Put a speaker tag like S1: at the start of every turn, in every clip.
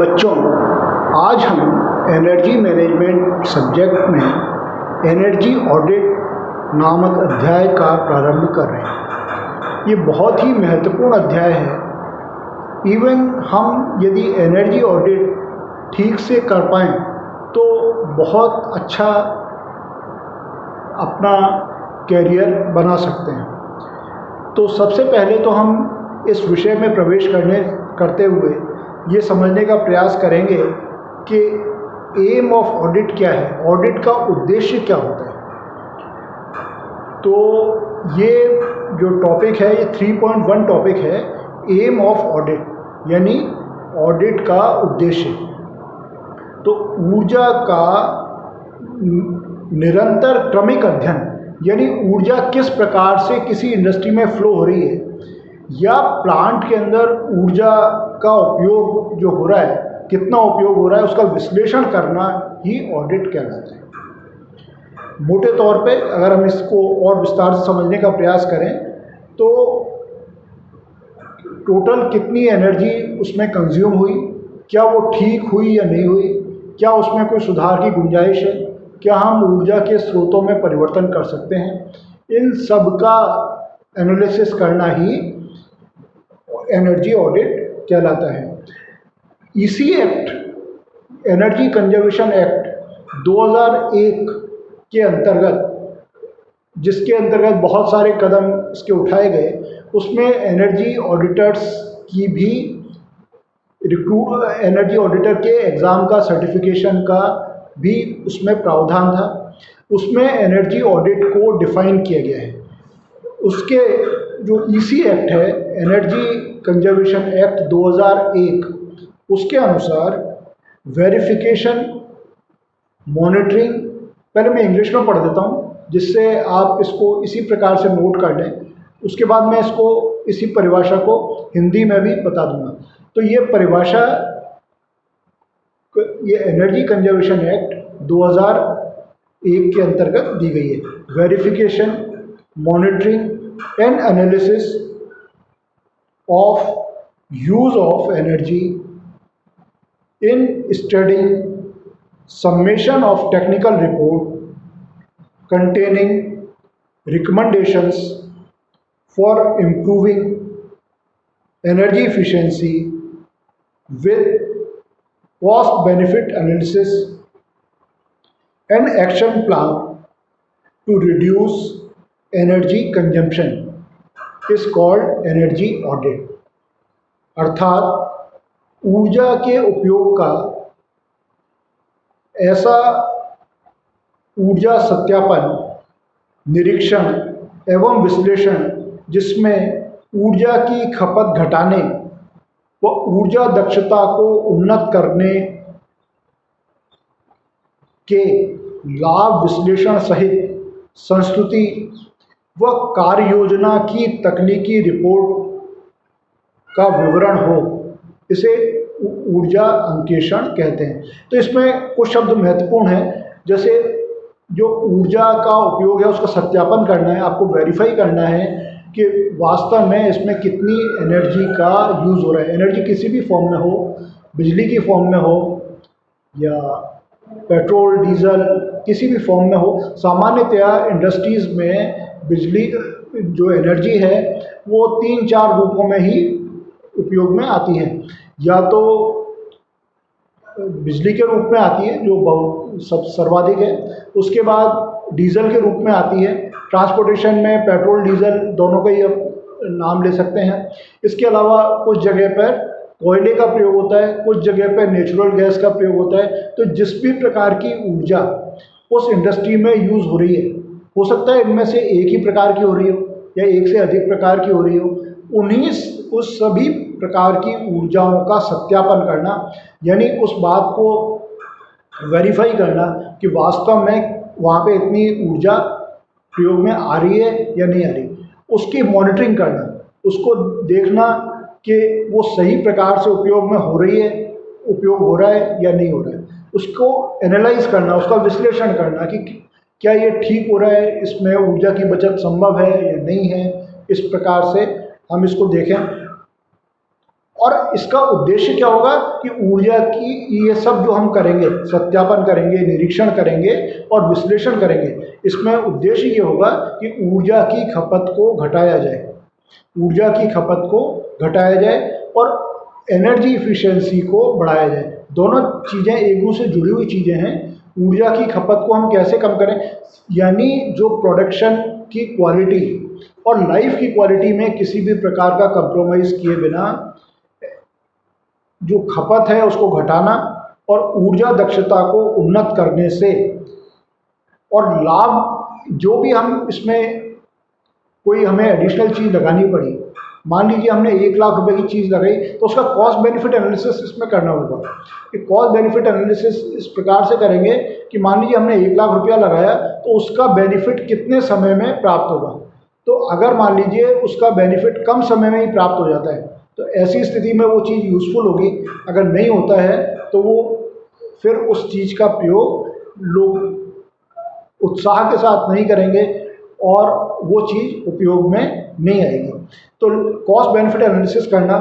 S1: बच्चों, आज हम एनर्जी मैनेजमेंट सब्जेक्ट में एनर्जी ऑडिट नामक अध्याय का प्रारंभ कर रहे हैं। ये बहुत ही महत्वपूर्ण अध्याय है। इवन हम यदि एनर्जी ऑडिट ठीक से कर पाएँ तो बहुत अच्छा अपना कैरियर बना सकते हैं। तो सबसे पहले तो हम इस विषय में प्रवेश करते हुए ये समझने का प्रयास करेंगे कि एम ऑफ ऑडिट क्या है, ऑडिट का उद्देश्य क्या होता है। तो ये जो टॉपिक है ये 3.1 टॉपिक है, एम ऑफ ऑडिट, यानी ऑडिट का उद्देश्य। तो ऊर्जा का निरंतर क्रमिक अध्ययन, यानी ऊर्जा किस प्रकार से किसी इंडस्ट्री में फ्लो हो रही है या प्लांट के अंदर ऊर्जा का उपयोग जो हो रहा है, कितना उपयोग हो रहा है, उसका विश्लेषण करना ही ऑडिट कहलाता है। मोटे तौर पे अगर हम इसको और विस्तार से समझने का प्रयास करें तो टोटल कितनी एनर्जी उसमें कंज्यूम हुई, क्या वो ठीक हुई या नहीं हुई, क्या उसमें कोई सुधार की गुंजाइश है, क्या हम ऊर्जा के स्रोतों में परिवर्तन कर सकते हैं, इन सब का एनालिसिस करना ही एनर्जी ऑडिट कहलाता है। इसी एक्ट, एनर्जी कंजर्वेशन एक्ट 2001 के अंतर्गत, जिसके अंतर्गत बहुत सारे कदम इसके उठाए गए, उसमें एनर्जी ऑडिटर्स की भी एनर्जी ऑडिटर के एग्ज़ाम का, सर्टिफिकेशन का भी उसमें प्रावधान था। उसमें एनर्जी ऑडिट को डिफ़ाइन किया गया है। उसके जो ईसी एक्ट है, एनर्जी कंजर्वेशन एक्ट 2001, उसके अनुसार वेरिफिकेशन, मॉनिटरिंग, पहले मैं इंग्लिश में पढ़ देता हूँ जिससे आप इसको इसी प्रकार से नोट कर लें, उसके बाद मैं इसको इसी परिभाषा को हिंदी में भी बता दूंगा। तो ये परिभाषा, ये एनर्जी कंजर्वेशन एक्ट 2001 के अंतर्गत दी गई है। Verification, monitoring and analysis of use of energy in studying summation of technical report containing recommendations for improving energy efficiency with cost benefit analysis and action plan to reduce energy consumption is called energy audit। अर्थात ऊर्जा के उपयोग का ऐसा ऊर्जा सत्यापन, निरीक्षण एवं विश्लेषण जिसमें ऊर्जा की खपत घटाने व ऊर्जा दक्षता को उन्नत करने के लाभ विश्लेषण सहित संस्तुति व कार्य योजना की तकनीकी रिपोर्ट का विवरण हो, इसे ऊर्जा अंकेक्षण कहते हैं। तो इसमें कुछ शब्द महत्वपूर्ण हैं, जैसे जो ऊर्जा का उपयोग है उसका सत्यापन करना है, आपको वेरीफाई करना है कि वास्तव में इसमें कितनी एनर्जी का यूज़ हो रहा है। एनर्जी किसी भी फॉर्म में हो, बिजली की फॉर्म में हो या पेट्रोल, डीजल, किसी भी फॉर्म में हो। सामान्यतया इंडस्ट्रीज़ में बिजली जो एनर्जी है वो 3-4 रूपों में ही उपयोग में आती है। या तो बिजली के रूप में आती है जो बहुत सर्वाधिक है, उसके बाद डीजल के रूप में आती है, ट्रांसपोर्टेशन में पेट्रोल डीजल दोनों का ही नाम ले सकते हैं। इसके अलावा कुछ जगह पर कोयले का प्रयोग होता है, कुछ जगह पर नेचुरल गैस का प्रयोग होता है। तो जिस भी प्रकार की ऊर्जा उस इंडस्ट्री में यूज़ हो रही है, हो सकता है इनमें से एक ही प्रकार की हो रही हो या एक से अधिक प्रकार की हो रही हो, उस सभी प्रकार की ऊर्जाओं का सत्यापन करना, यानी उस बात को वेरीफाई करना कि वास्तव में वहाँ पे इतनी ऊर्जा प्रयोग में आ रही है या नहीं आ रही, उसकी मॉनिटरिंग करना, उसको देखना कि वो सही प्रकार से उपयोग में हो रही है, उपयोग हो रहा है या नहीं हो रहा है, उसको एनालाइज करना, उसका विश्लेषण करना कि क्या ये ठीक हो रहा है, इसमें ऊर्जा की बचत संभव है या नहीं है। इस प्रकार से हम इसको देखें। और इसका उद्देश्य क्या होगा कि ऊर्जा की ये सब जो हम करेंगे, सत्यापन करेंगे, निरीक्षण करेंगे और विश्लेषण करेंगे, इसमें उद्देश्य ये होगा कि ऊर्जा की खपत को घटाया जाए, ऊर्जा की खपत को घटाया जाए और एनर्जी इफिशिएंसी को बढ़ाया जाए। दोनों चीज़ें एक दूसरे से जुड़ी हुई चीज़ें हैं। ऊर्जा की खपत को हम कैसे कम करें, यानी जो प्रोडक्शन की क्वालिटी और लाइफ की क्वालिटी में किसी भी प्रकार का कंप्रोमाइज़ किए बिना जो खपत है उसको घटाना और ऊर्जा दक्षता को उन्नत करने से, और लाभ जो भी हम इसमें कोई हमें एडिशनल चीज़ लगानी पड़ी, मान लीजिए हमने 1 लाख रुपए की चीज़ लगाई तो उसका कॉस्ट बेनिफिट एनालिसिस इसमें करना होगा। कि कॉस्ट बेनिफिट एनालिसिस इस प्रकार से करेंगे कि मान लीजिए हमने 1 लाख रुपया लगाया तो उसका बेनिफिट कितने समय में प्राप्त होगा। तो अगर मान लीजिए उसका बेनिफिट कम समय में ही प्राप्त हो जाता है तो ऐसी स्थिति में वो चीज़ यूज़फुल होगी। अगर नहीं होता है तो वो फिर उस चीज़ का प्रयोग लोग उत्साह के साथ नहीं करेंगे और वो चीज़ उपयोग में नहीं आएगी। तो कॉस्ट बेनिफिट एनालिसिस करना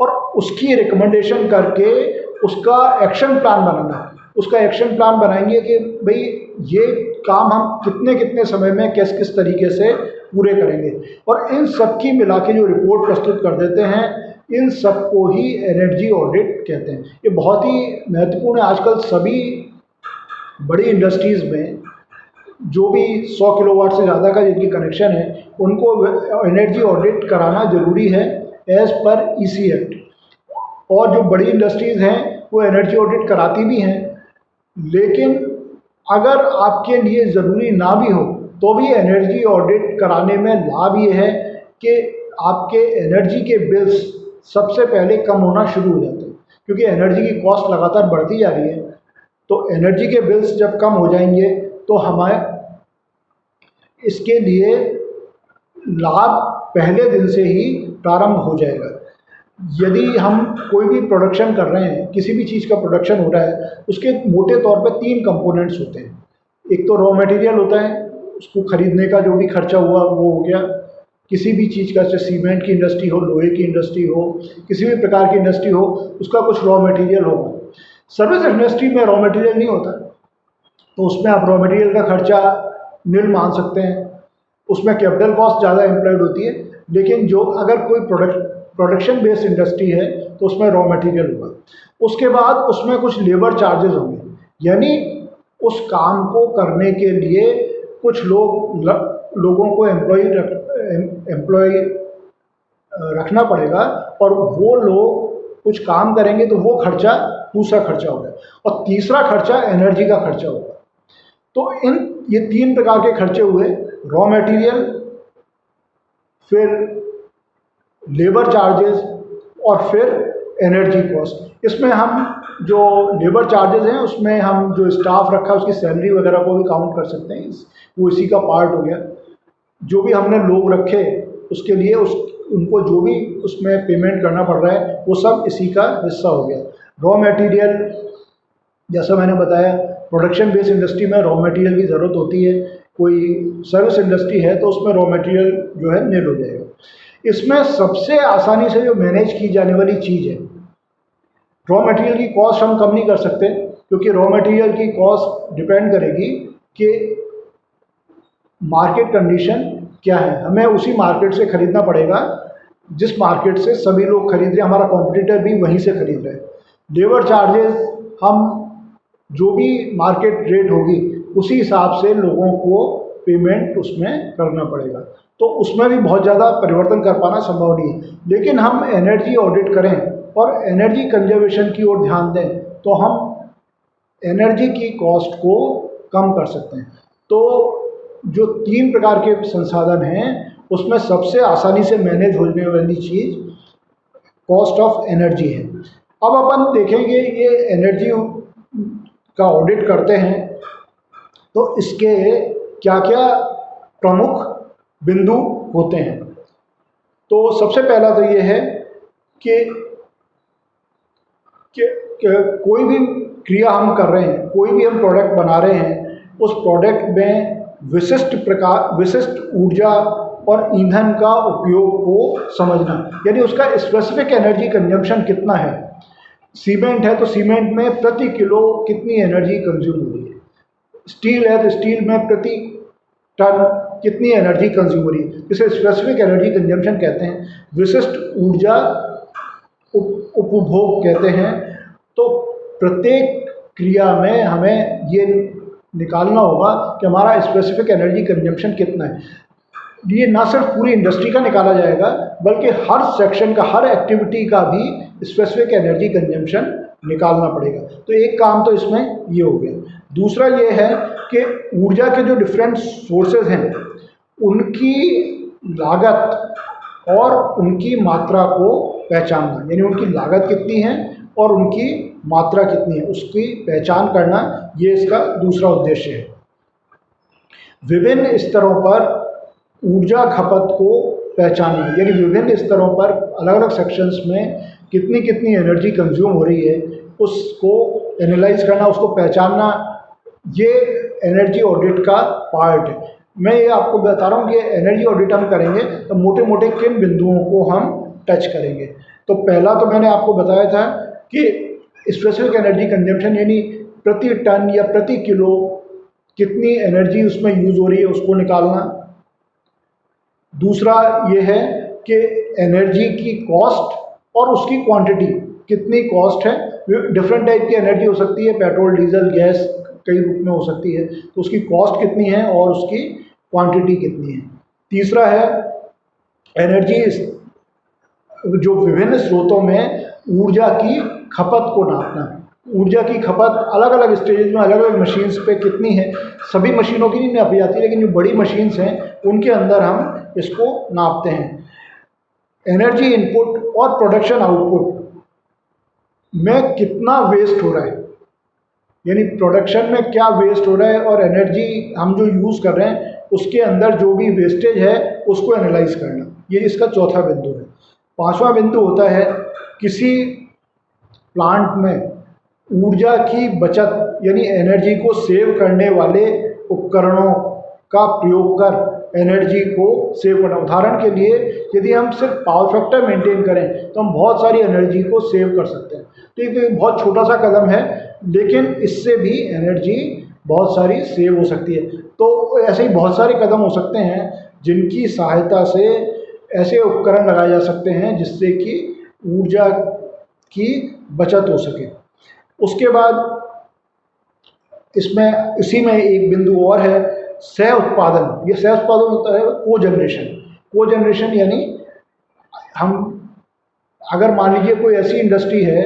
S1: और उसकी रिकमेंडेशन करके उसका एक्शन प्लान बनाना। उसका एक्शन प्लान बनाएंगे कि भाई ये काम हम कितने कितने समय में किस किस तरीके से पूरे करेंगे, और इन सब की मिला के जो रिपोर्ट प्रस्तुत कर देते हैं, इन सब को ही एनर्जी ऑडिट कहते हैं। ये बहुत ही महत्वपूर्ण है। आजकल सभी बड़ी इंडस्ट्रीज़ में जो भी 100 किलोवाट से ज़्यादा का जिनकी कनेक्शन है उनको एनर्जी ऑडिट कराना ज़रूरी है एज़ पर ईसी एक्ट। और जो बड़ी इंडस्ट्रीज़ हैं वो एनर्जी ऑडिट कराती भी हैं, लेकिन अगर आपके लिए ज़रूरी ना भी हो तो भी एनर्जी ऑडिट कराने में लाभ ये है कि आपके एनर्जी के बिल्स सबसे पहले कम होना शुरू हो जाते हैं, क्योंकि एनर्जी की कॉस्ट लगातार बढ़ती जा रही है। तो एनर्जी के बिल्स जब कम हो जाएंगे तो हमारे इसके लिए लाभ पहले दिन से ही प्रारंभ हो जाएगा। यदि हम कोई भी प्रोडक्शन कर रहे हैं, किसी भी चीज़ का प्रोडक्शन हो रहा है, उसके मोटे तौर पे 3 कंपोनेंट्स होते हैं। एक तो रॉ मटेरियल होता है, उसको खरीदने का जो भी खर्चा हुआ वो हो गया। किसी भी चीज़ का, जैसे सीमेंट की इंडस्ट्री हो, लोहे की इंडस्ट्री हो, किसी भी प्रकार की इंडस्ट्री हो, उसका कुछ रॉ मटेरियल होगा। सर्विस इंडस्ट्री में रॉ मटेरियल नहीं होता, तो उसमें आप रॉ मटेरियल का खर्चा नील मान सकते हैं। उसमें कैपिटल कॉस्ट ज़्यादा एम्प्लॉयड होती है, लेकिन जो अगर कोई प्रोडक्शन बेस्ड इंडस्ट्री है तो उसमें रॉ मटेरियल होगा। उसके बाद उसमें कुछ लेबर चार्जेस होंगे, यानी उस काम को करने के लिए कुछ लोगों को एम्प्लॉय रखना पड़ेगा, और वो लोग कुछ काम करेंगे तो वो खर्चा दूसरा खर्चा होगा। और तीसरा खर्चा एनर्जी का खर्चा होगा। तो ये 3 प्रकार के खर्चे हुए, रॉ मटेरियल, फिर लेबर चार्जेस और फिर एनर्जी कॉस्ट। इसमें हम जो लेबर चार्जेस हैं उसमें हम जो स्टाफ रखा है उसकी सैलरी वगैरह को भी काउंट कर सकते हैं, वो इसी का पार्ट हो गया। जो भी हमने लोग रखे उसके लिए उनको जो भी उसमें पेमेंट करना पड़ रहा है वो सब इसी का हिस्सा हो गया। रॉ मटेरियल, जैसा मैंने बताया, प्रोडक्शन बेस्ड इंडस्ट्री में रॉ मटेरियल की ज़रूरत होती है। कोई सर्विस इंडस्ट्री है तो उसमें रॉ मटेरियल जो है नील हो जाएगा। इसमें सबसे आसानी से जो मैनेज की जाने वाली चीज़ है, रॉ मटेरियल की कॉस्ट हम कम नहीं कर सकते, क्योंकि रॉ मटेरियल की कॉस्ट डिपेंड करेगी कि मार्केट कंडीशन क्या है। हमें उसी मार्केट से ख़रीदना पड़ेगा जिस मार्केट से सभी लोग खरीद रहे हैं, हमारा कॉम्पिटिटर भी वहीं से खरीद रहे हैं। लेबर चार्जेस हम जो भी मार्केट रेट होगी उसी हिसाब से लोगों को पेमेंट उसमें करना पड़ेगा। तो उसमें भी बहुत ज़्यादा परिवर्तन कर पाना संभव नहीं है। लेकिन हम एनर्जी ऑडिट करें और एनर्जी कंजर्वेशन की ओर ध्यान दें तो हम एनर्जी की कॉस्ट को कम कर सकते हैं। तो जो 3 प्रकार के संसाधन हैं उसमें सबसे आसानी से मैनेज होने वाली चीज़ कॉस्ट ऑफ एनर्जी है। अब अपन देखेंगे ये एनर्जी का ऑडिट करते हैं तो इसके क्या क्या प्रमुख बिंदु होते हैं। तो सबसे पहला तो ये है कि कोई भी क्रिया हम कर रहे हैं, कोई भी हम प्रोडक्ट बना रहे हैं, उस प्रोडक्ट में विशिष्ट ऊर्जा और ईंधन का उपयोग को समझना, यानी उसका स्पेसिफिक एनर्जी कंजम्पशन कितना है। सीमेंट है तो सीमेंट में प्रति किलो कितनी एनर्जी कंज्यूम हो रही है, स्टील है तो स्टील में प्रति टन कितनी एनर्जी कंज्यूम हो रही है, इसे स्पेसिफिक एनर्जी कंजम्पशन कहते हैं। विशिष्ट ऊर्जा उपभोग कहते हैं। तो प्रत्येक क्रिया में हमें ये निकालना होगा कि हमारा स्पेसिफिक एनर्जी कंजम्पशन कितना है। ये ना सिर्फ पूरी इंडस्ट्री का निकाला जाएगा बल्कि हर सेक्शन का, हर एक्टिविटी का भी स्पेसिफिक एनर्जी कंजम्पशन निकालना पड़ेगा। तो एक काम तो इसमें ये हो गया। दूसरा ये है कि ऊर्जा के जो डिफरेंट सोर्सेज हैं उनकी लागत और उनकी मात्रा को पहचानना, यानी उनकी लागत कितनी है और उनकी मात्रा कितनी है उसकी पहचान करना, ये इसका दूसरा उद्देश्य है। विभिन्न स्तरों पर ऊर्जा खपत को पहचानना, यानी विभिन्न स्तरों पर अलग अलग सेक्शंस में कितनी कितनी एनर्जी कंज्यूम हो रही है उसको एनालाइज करना, उसको पहचानना, ये एनर्जी ऑडिट का पार्ट है। मैं ये आपको बता रहा हूँ कि एनर्जी ऑडिट हम करेंगे तो मोटे मोटे किन बिंदुओं को हम टच करेंगे। तो पहला तो मैंने आपको बताया था कि स्पेसिफिक एनर्जी कंजम्पशन, यानी प्रति टन या प्रति किलो कितनी एनर्जी उसमें यूज़ हो रही है उसको निकालना। दूसरा ये है कि एनर्जी की कॉस्ट और उसकी क्वांटिटी, कितनी कॉस्ट है। डिफरेंट टाइप की एनर्जी हो सकती है, पेट्रोल, डीजल, गैस कई रूप में हो सकती है, तो उसकी कॉस्ट कितनी है और उसकी क्वांटिटी कितनी है। तीसरा है एनर्जी, जो विभिन्न स्रोतों में ऊर्जा की खपत को नापना। ऊर्जा की खपत अलग अलग स्टेज में अलग अलग मशीन्स पे कितनी है, सभी मशीनों की नहीं नापी जाती, लेकिन जो बड़ी मशीन्स हैं उनके अंदर हम इसको नापते हैं। एनर्जी इनपुट और प्रोडक्शन आउटपुट में कितना वेस्ट हो रहा है, यानी प्रोडक्शन में क्या वेस्ट हो रहा है और एनर्जी हम जो यूज़ कर रहे हैं उसके अंदर जो भी वेस्टेज है उसको एनालाइज करना, ये इसका चौथा बिंदु है। पांचवा बिंदु होता है किसी प्लांट में ऊर्जा की बचत, यानी एनर्जी को सेव करने वाले उपकरणों का प्रयोग कर एनर्जी को सेव करना। उदाहरण के लिए यदि हम सिर्फ पावर फैक्टर मेंटेन करें तो हम बहुत सारी एनर्जी को सेव कर सकते हैं। तो ये बहुत छोटा सा कदम है, लेकिन इससे भी एनर्जी बहुत सारी सेव हो सकती है। तो ऐसे ही बहुत सारे कदम हो सकते हैं जिनकी सहायता से ऐसे उपकरण लगाए जा सकते हैं जिससे कि ऊर्जा की बचत हो सके। उसके बाद इसमें इसी में एक बिंदु और है, सह उत्पादन। ये सह उत्पादन होता है को जनरेशन। को जनरेशन यानी हम अगर मान लीजिए कोई ऐसी इंडस्ट्री है,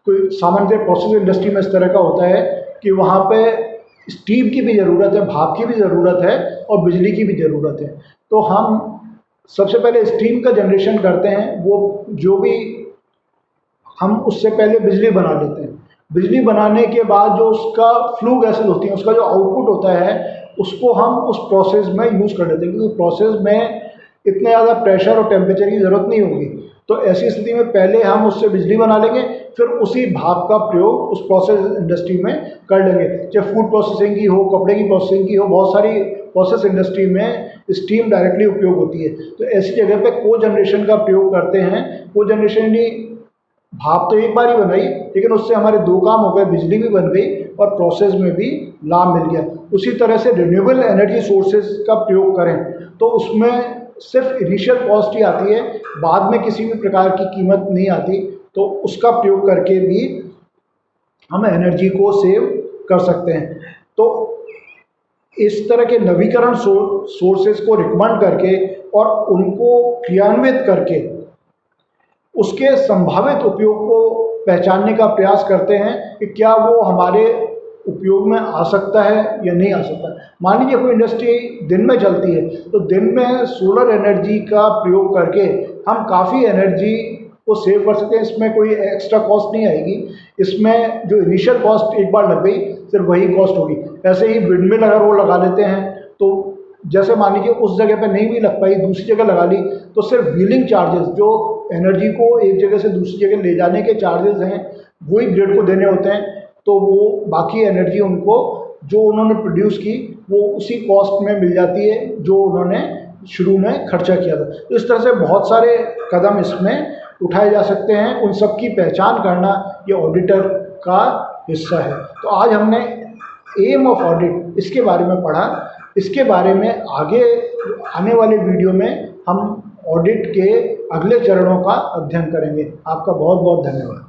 S1: कोई सामान्य प्रोसेस इंडस्ट्री में इस तरह का होता है कि वहाँ पे स्टीम की भी ज़रूरत है, भाप की भी ज़रूरत है और बिजली की भी ज़रूरत है। तो हम सबसे पहले स्टीम का जनरेशन करते हैं, वो जो भी हम उससे पहले बिजली बना लेते हैं। बिजली बनाने के बाद जो उसका फ्लू गैसेज होती हैं, उसका जो आउटपुट होता है उसको हम उस प्रोसेस में यूज़ कर लेते हैं, क्योंकि प्रोसेस में इतने ज़्यादा प्रेशर और टेम्परेचर की ज़रूरत नहीं होगी। तो ऐसी स्थिति में पहले हम उससे बिजली बना लेंगे, फिर उसी भाप का प्रयोग उस प्रोसेस इंडस्ट्री में कर लेंगे। चाहे फूड प्रोसेसिंग की हो, कपड़े की प्रोसेसिंग की हो, बहुत सारी प्रोसेस इंडस्ट्री में स्टीम डायरेक्टली उपयोग होती है। तो ऐसी जगह पे को जनरेशन का प्रयोग करते हैं। को जनरेशन यानी भाप तो एक बार ही बनाई, लेकिन उससे हमारे दो काम हो गए, बिजली भी बन गई और प्रोसेस में भी लाभ मिल गया। उसी तरह से रिन्यूएबल एनर्जी सोर्सेज का प्रयोग करें तो उसमें सिर्फ इनिशियल कॉस्ट ही आती है, बाद में किसी भी प्रकार की कीमत नहीं आती। तो उसका प्रयोग करके भी हम एनर्जी को सेव कर सकते हैं। तो इस तरह के नवीकरण सोर्सेज को रिकमेंड करके और उनको क्रियान्वित करके उसके संभावित उपयोग को पहचानने का प्रयास करते हैं कि क्या वो हमारे उपयोग में आ सकता है या नहीं आ सकता। मान लीजिए कोई इंडस्ट्री दिन में चलती है तो दिन में सोलर एनर्जी का प्रयोग करके हम काफ़ी एनर्जी को सेव कर सकते हैं। इसमें कोई एक्स्ट्रा कॉस्ट नहीं आएगी, इसमें जो इनिशियल कॉस्ट एक बार लग गई सिर्फ वही कॉस्ट होगी। ऐसे ही विंडमिल अगर वो लगा लेते हैं तो जैसे मान लीजिए उस जगह पे नहीं भी लग पाई, दूसरी जगह लगा ली, तो सिर्फ व्हीलिंग चार्जेस, जो एनर्जी को एक जगह से दूसरी जगह ले जाने के चार्जेस हैं, वही ग्रिड को देने होते हैं। तो वो बाकी एनर्जी उनको जो उन्होंने प्रोड्यूस की वो उसी कॉस्ट में मिल जाती है जो उन्होंने शुरू में खर्चा किया था। तो इस तरह से बहुत सारे कदम इसमें उठाए जा सकते हैं, उन सब की पहचान करना ये ऑडिटर का हिस्सा है। तो आज हमने एम ऑफ ऑडिट इसके बारे में पढ़ा। इसके बारे में आगे आने वाले वीडियो में हम ऑडिट के अगले चरणों का अध्ययन करेंगे। आपका बहुत बहुत धन्यवाद।